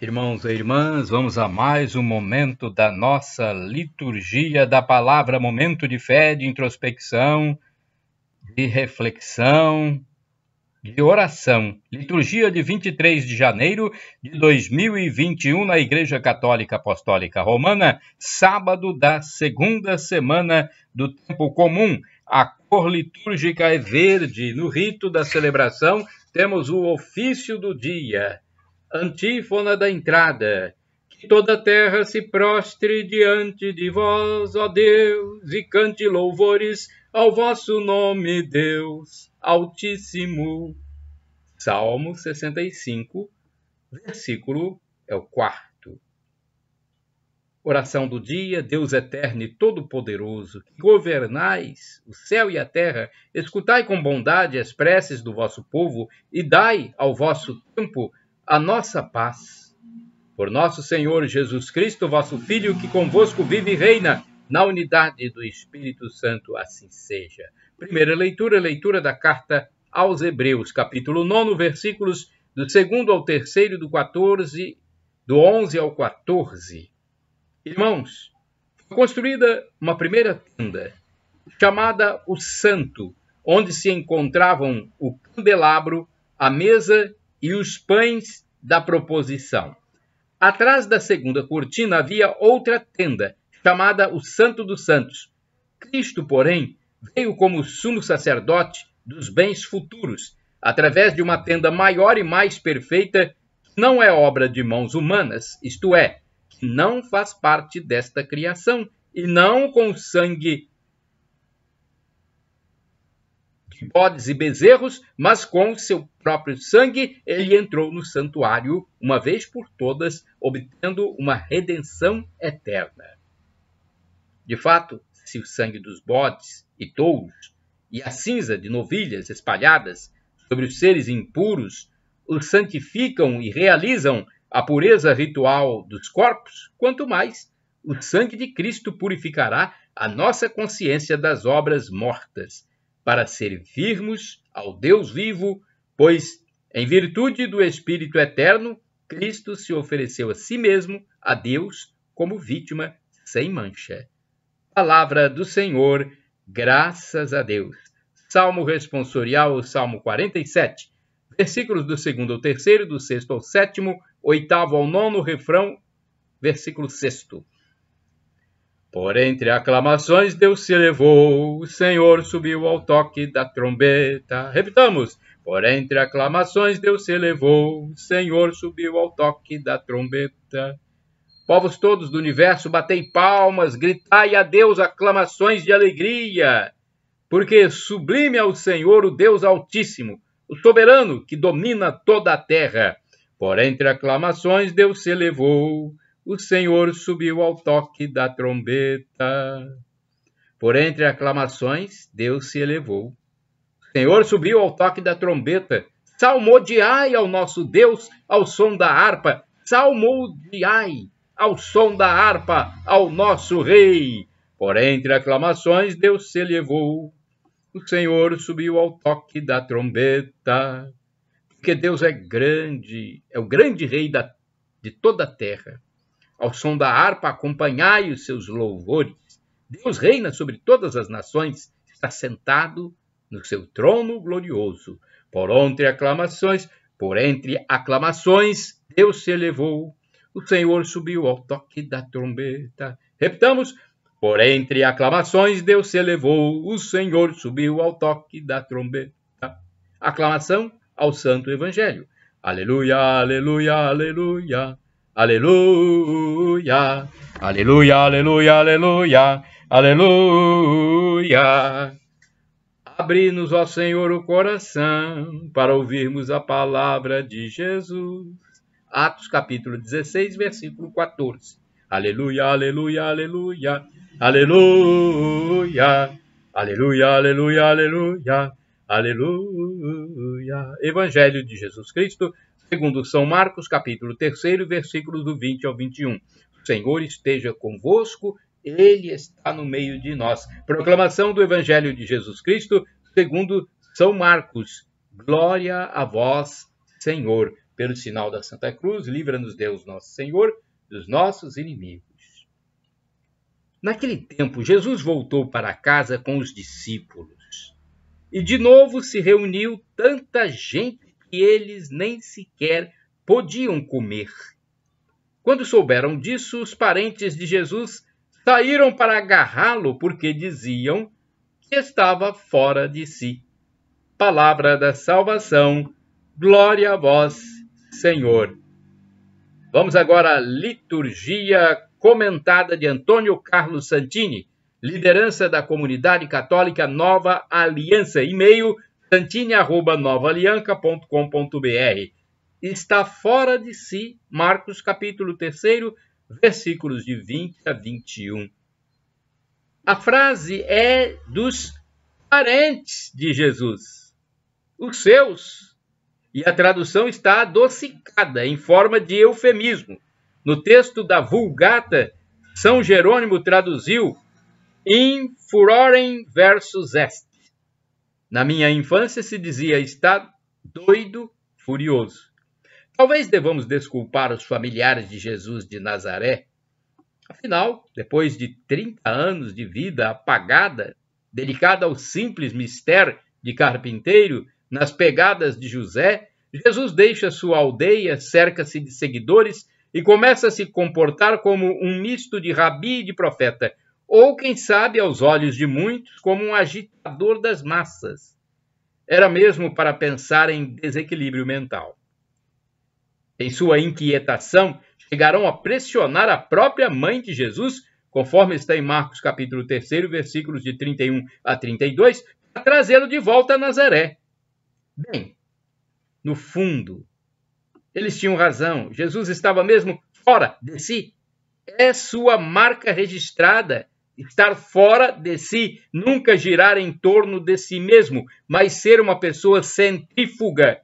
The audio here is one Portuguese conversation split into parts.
Irmãos e irmãs, vamos a mais um momento da nossa liturgia da palavra, momento de fé, de introspecção, de reflexão, de oração. Liturgia de 23 de janeiro de 2021 na Igreja Católica Apostólica Romana, sábado da segunda semana do tempo comum. A cor litúrgica é verde. No rito da celebração temos o ofício do dia. Antífona da entrada: que toda a terra se prostre diante de vós, ó Deus, e cante louvores ao vosso nome, Deus Altíssimo. Salmo 65, versículo é o 4º. Oração do dia: Deus eterno e todo-poderoso, que governais o céu e a terra, escutai com bondade as preces do vosso povo e dai ao vosso tempo a nossa paz. Por nosso Senhor Jesus Cristo, vosso Filho, que convosco vive e reina, na unidade do Espírito Santo, assim seja. Primeira leitura, leitura da carta aos Hebreus, capítulo 9, versículos do 2º ao 3º, do 11 ao 14. Irmãos, foi construída uma primeira tenda, chamada o Santo, onde se encontravam o candelabro, a mesa e os pães da proposição. Atrás da segunda cortina havia outra tenda, chamada o Santo dos Santos. Cristo, porém, veio como sumo sacerdote dos bens futuros, através de uma tenda maior e mais perfeita, que não é obra de mãos humanas, isto é, que não faz parte desta criação, e não com sangue de bodes e bezerros, mas com seu próprio sangue ele entrou no santuário uma vez por todas, obtendo uma redenção eterna. De fato, se o sangue dos bodes e touros e a cinza de novilhas espalhadas sobre os seres impuros os santificam e realizam a pureza ritual dos corpos, quanto mais o sangue de Cristo purificará a nossa consciência das obras mortas, para servirmos ao Deus vivo, pois, em virtude do Espírito Eterno, Cristo se ofereceu a si mesmo, a Deus, como vítima sem mancha. Palavra do Senhor, graças a Deus. Salmo responsorial, Salmo 47, versículos do 2º ao 3º, do 6º ao 7º, 8º ao 9º, refrão, versículo 6º. Por entre aclamações Deus se elevou, o Senhor subiu ao toque da trombeta. Repitamos. Por entre aclamações Deus se elevou, o Senhor subiu ao toque da trombeta. Povos todos do universo, batei palmas, gritai a Deus aclamações de alegria, porque sublime é o Senhor, o Deus Altíssimo, o soberano que domina toda a terra. Por entre aclamações Deus se elevou, o Senhor subiu ao toque da trombeta. Por entre aclamações, Deus se elevou. O Senhor subiu ao toque da trombeta. Salmodiai ao nosso Deus ao som da harpa. Salmodiai ao som da harpa ao nosso Rei. Por entre aclamações, Deus se elevou. O Senhor subiu ao toque da trombeta. Porque Deus é grande, é o grande Rei de toda a terra. Ao som da harpa, acompanhai os seus louvores. Deus reina sobre todas as nações, está sentado no seu trono glorioso. Por entre aclamações, Deus se elevou. O Senhor subiu ao toque da trombeta. Repitamos. Por entre aclamações, Deus se elevou. O Senhor subiu ao toque da trombeta. Aclamação ao Santo Evangelho. Aleluia, aleluia, aleluia. Aleluia, aleluia, aleluia, aleluia, aleluia. Abre-nos, ó Senhor, o coração para ouvirmos a palavra de Jesus. Atos capítulo 16, versículo 14. Aleluia, aleluia, aleluia, aleluia, aleluia, aleluia, aleluia, aleluia. Evangelho de Jesus Cristo, segundo São Marcos, capítulo 3, versículos do 20 ao 21. O Senhor esteja convosco, Ele está no meio de nós. Proclamação do Evangelho de Jesus Cristo, segundo São Marcos. Glória a vós, Senhor. Pelo sinal da Santa Cruz, livra-nos Deus nosso Senhor dos nossos inimigos. Naquele tempo, Jesus voltou para casa com os discípulos. E de novo se reuniu tanta gente que eles nem sequer podiam comer. Quando souberam disso, os parentes de Jesus saíram para agarrá-lo, porque diziam que estava fora de si. Palavra da salvação, glória a vós, Senhor. Vamos agora à liturgia comentada de Antônio Carlos Santini, liderança da Comunidade Católica Nova Aliança, e-mail santini@novaalianca.com.br. Está fora de si, Marcos capítulo 3, versículos de 20 a 21. A frase é dos parentes de Jesus, os seus, e a tradução está adocicada em forma de eufemismo. No texto da Vulgata, São Jerônimo traduziu in furorem versus est. Na minha infância se dizia está doido, furioso. Talvez devamos desculpar os familiares de Jesus de Nazaré. Afinal, depois de 30 anos de vida apagada, dedicada ao simples mistério de carpinteiro, nas pegadas de José, Jesus deixa sua aldeia, cerca-se de seguidores e começa a se comportar como um misto de rabi e de profeta, ou, quem sabe, aos olhos de muitos, como um agitador das massas. Era mesmo para pensar em desequilíbrio mental. Em sua inquietação, chegarão a pressionar a própria mãe de Jesus, conforme está em Marcos capítulo 3, versículos de 31 a 32, para trazê-lo de volta a Nazaré. Bem, no fundo, eles tinham razão. Jesus estava mesmo fora de si. É sua marca registrada. Estar fora de si, nunca girar em torno de si mesmo, mas ser uma pessoa centrífuga,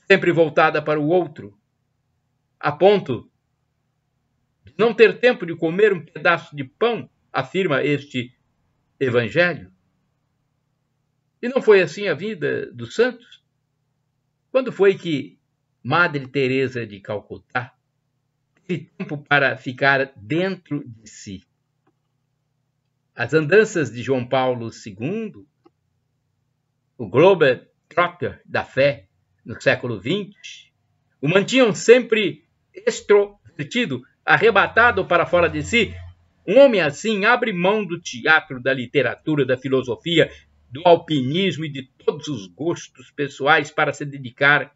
sempre voltada para o outro, a ponto de não ter tempo de comer um pedaço de pão, afirma este evangelho. E não foi assim a vida dos santos? Quando foi que Madre Teresa de Calcutá teve tempo para ficar dentro de si? As andanças de João Paulo II, o Globetrotter da fé no século XX, o mantinham sempre extrovertido, arrebatado para fora de si. Um homem assim abre mão do teatro, da literatura, da filosofia, do alpinismo e de todos os gostos pessoais para se dedicar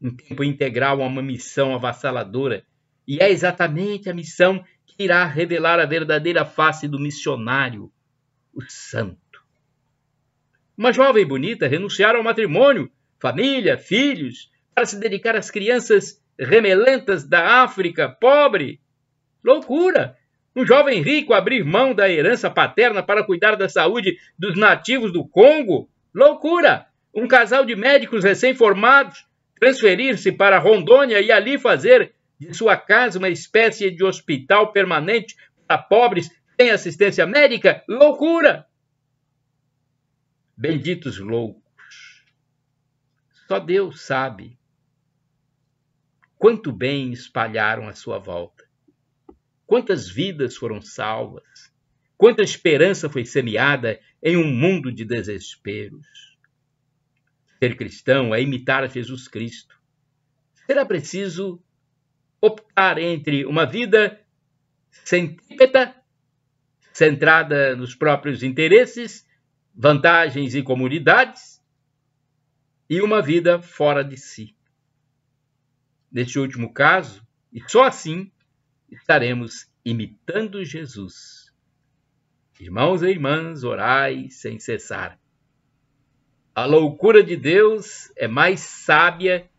em tempo integral a uma missão avassaladora. E é exatamente a missão que irá revelar a verdadeira face do missionário, o santo. Uma jovem bonita renunciara ao matrimônio, família, filhos, para se dedicar às crianças remelentas da África pobre. Loucura! Um jovem rico abrir mão da herança paterna para cuidar da saúde dos nativos do Congo. Loucura! Um casal de médicos recém-formados transferir-se para Rondônia e ali fazer de sua casa uma espécie de hospital permanente para pobres sem assistência médica. Loucura! Benditos loucos! Só Deus sabe quanto bem espalharam à sua volta. Quantas vidas foram salvas, quanta esperança foi semeada em um mundo de desesperos. Ser cristão é imitar a Jesus Cristo. Será preciso optar entre uma vida centrípeta, centrada nos próprios interesses, vantagens e comodidades, e uma vida fora de si. Neste último caso, e só assim, estaremos imitando Jesus. Irmãos e irmãs, orai sem cessar. A loucura de Deus é mais sábia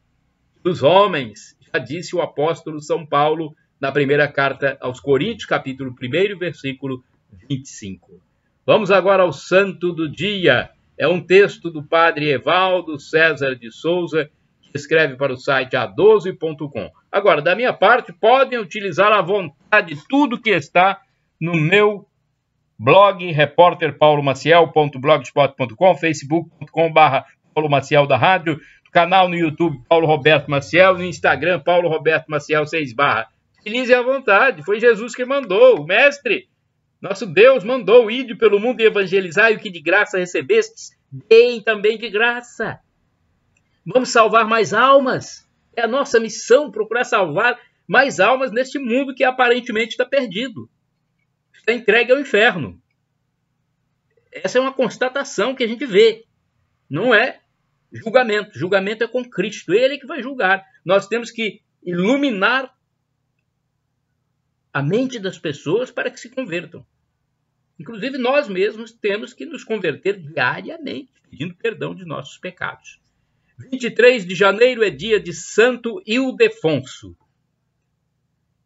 que os homens, já disse o apóstolo São Paulo na primeira carta aos Coríntios, capítulo 1, versículo 25. Vamos agora ao santo do dia. É um texto do padre Evaldo César de Souza, que escreve para o site a12.com. Agora, da minha parte, podem utilizar à vontade tudo que está no meu blog, repórterpaulomaciel.blogspot.com, facebook.com/Paulo Maciel da Rádio, canal no YouTube Paulo Roberto Maciel, no Instagram Paulo Roberto Maciel 6 barra. Utilize à vontade, foi Jesus que mandou, o Mestre, nosso Deus mandou, ide pelo mundo e evangelizai o que de graça recebestes, deem também de graça. Vamos salvar mais almas, é a nossa missão, procurar salvar mais almas neste mundo que aparentemente está perdido, está entregue ao inferno. Essa é uma constatação que a gente vê, não é julgamento. Julgamento é com Cristo, Ele é que vai julgar. Nós temos que iluminar a mente das pessoas para que se convertam. Inclusive, nós mesmos temos que nos converter diariamente, pedindo perdão de nossos pecados. 23 de janeiro é dia de Santo Ildefonso.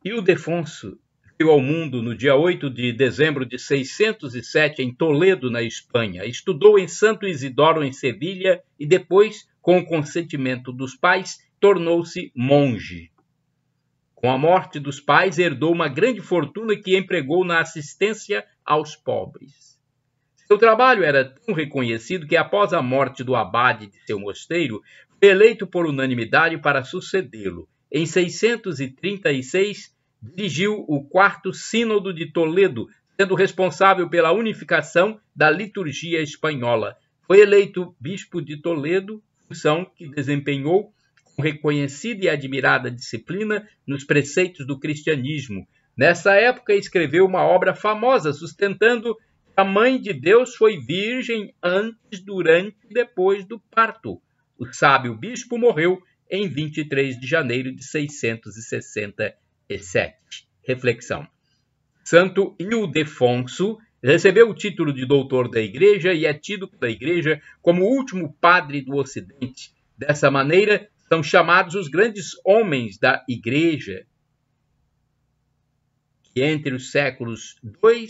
Ildefonso veio ao mundo no dia 8 de dezembro de 607 em Toledo, na Espanha. Estudou em Santo Isidoro, em Sevilha, e depois, com o consentimento dos pais, tornou-se monge. Com a morte dos pais, herdou uma grande fortuna que empregou na assistência aos pobres. Seu trabalho era tão reconhecido que, após a morte do abade de seu mosteiro, foi eleito por unanimidade para sucedê-lo. Em 636, dirigiu o quarto Sínodo de Toledo, sendo responsável pela unificação da liturgia espanhola. Foi eleito bispo de Toledo, função que desempenhou com reconhecida e admirada disciplina nos preceitos do cristianismo. Nessa época, escreveu uma obra famosa, sustentando que a Mãe de Deus foi virgem antes, durante e depois do parto. O sábio bispo morreu em 23 de janeiro de 667. Reflexão. Santo Ildefonso recebeu o título de doutor da Igreja e é tido pela Igreja como o último padre do Ocidente. Dessa maneira, são chamados os grandes homens da Igreja, que entre os séculos II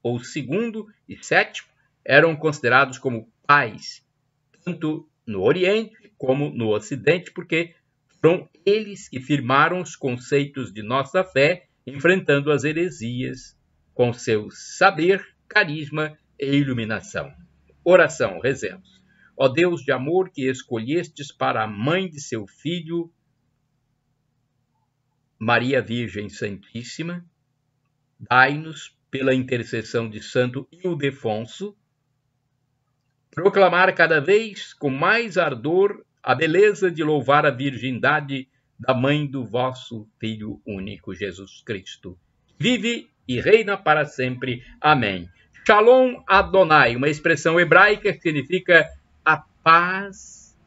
ou II e VII eram considerados como pais, tanto no Oriente como no Ocidente, porque foram eles que firmaram os conceitos de nossa fé, enfrentando as heresias com seu saber, carisma e iluminação. Oração, rezemos. Ó Deus de amor, que escolhestes para a mãe de seu Filho, Maria Virgem Santíssima, dai-nos, pela intercessão de Santo Ildefonso, proclamar cada vez com mais ardor a beleza de louvar a virgindade da mãe do vosso Filho único, Jesus Cristo. Vive e reina para sempre. Amém. Shalom Adonai, uma expressão hebraica que significa a paz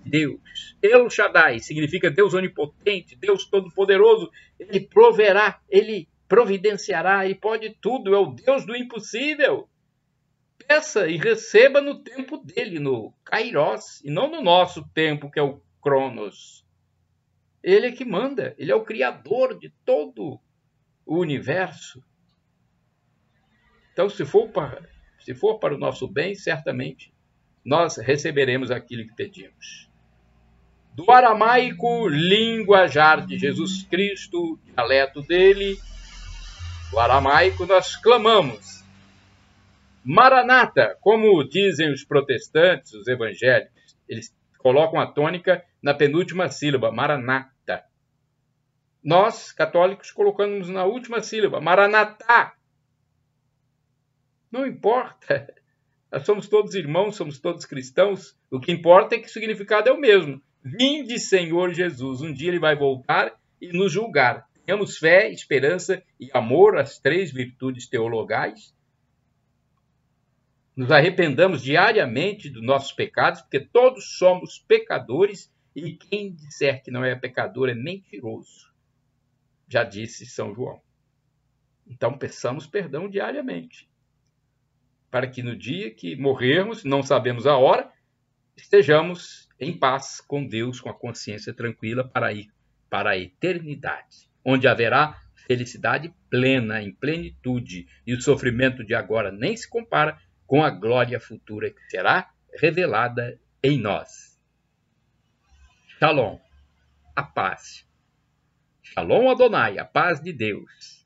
de Deus. El Shaddai significa Deus onipotente, Deus todo-poderoso. Ele proverá, ele providenciará, ele pode tudo, é o Deus do impossível. Peça e receba no tempo dele, no Kairos, e não no nosso tempo, que é o Cronos. Ele é que manda, ele é o criador de todo o universo. Então, se for para o nosso bem, certamente nós receberemos aquilo que pedimos. Do aramaico, linguajar de Jesus Cristo, dialeto dele, do aramaico nós clamamos Maranata, como dizem os protestantes, os evangélicos. Eles colocam a tônica na penúltima sílaba, Maranata. Nós, católicos, colocamos na última sílaba, Maranatá. Não importa. Nós somos todos irmãos, somos todos cristãos. O que importa é que o significado é o mesmo. Vinde, Senhor Jesus. Um dia ele vai voltar e nos julgar. Tenhamos fé, esperança e amor, as três virtudes teologais. Nos arrependamos diariamente dos nossos pecados, porque todos somos pecadores e quem disser que não é pecador é mentiroso. Já disse São João. Então, peçamos perdão diariamente, para que no dia que morrermos, não sabemos a hora, estejamos em paz com Deus, com a consciência tranquila para ir para a eternidade, onde haverá felicidade plena, em plenitude, e o sofrimento de agora nem se compara com a glória futura que será revelada em nós. Shalom, a paz. Shalom Adonai, a paz de Deus.